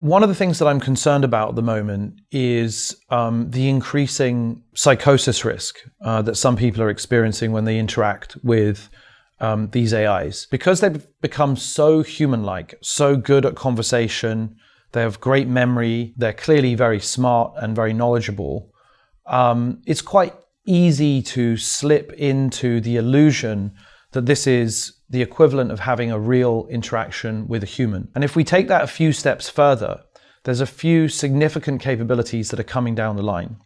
One of the things that I'm concerned about at the moment is the increasing psychosis risk that some people are experiencing when they interact with these AIs. Because they've become so human-like, so good at conversation, they have great memory, they're clearly very smart and very knowledgeable, it's quite easy to slip into the illusion that this is the equivalent of having a real interaction with a human. And if we take that a few steps further, there's a few significant capabilities that are coming down the line.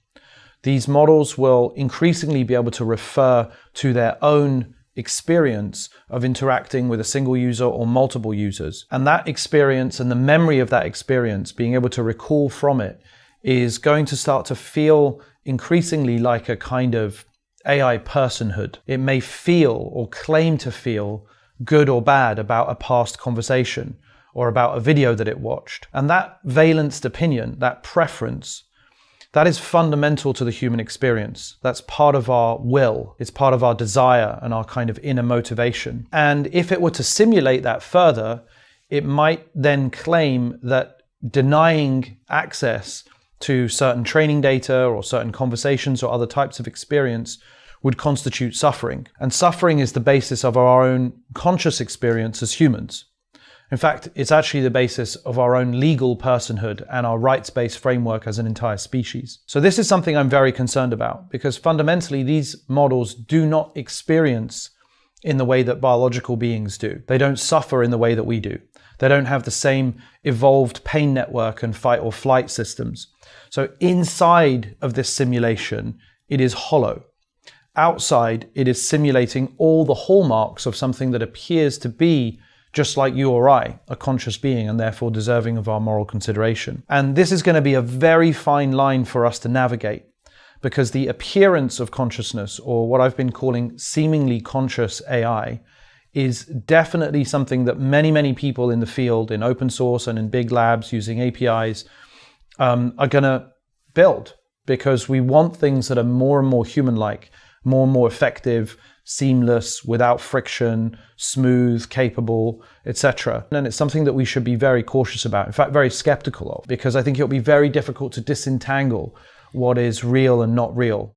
These models will increasingly be able to refer to their own experience of interacting with a single user or multiple users. And that experience and the memory of that experience, being able to recall from it, is going to start to feel increasingly like a kind of AI personhood. It may feel or claim to feel good or bad about a past conversation or about a video that it watched. And that valenced opinion, that preference, that is fundamental to the human experience. That's part of our will. It's part of our desire and our kind of inner motivation. And if it were to simulate that further, it might then claim that denying access to certain training data or certain conversations or other types of experience would constitute suffering. And suffering is the basis of our own conscious experience as humans. In fact, it's actually the basis of our own legal personhood and our rights-based framework as an entire species. So this is something I'm very concerned about, because fundamentally these models do not experience in the way that biological beings do. They don't suffer in the way that we do. They don't have the same evolved pain network and fight or flight systems. So inside of this simulation, it is hollow. Outside, it is simulating all the hallmarks of something that appears to be just like you or I, a conscious being, and therefore deserving of our moral consideration. And this is going to be a very fine line for us to navigate, because the appearance of consciousness, or what I've been calling seemingly conscious AI, is definitely something that many people in the field, in open source and in big labs using APIs, are going to build, because we want things that are more and more human-like, more and more effective, seamless, without friction, smooth, capable, etc. And it's something that we should be very cautious about, in fact, very skeptical of, because I think it'll be very difficult to disentangle what is real and not real.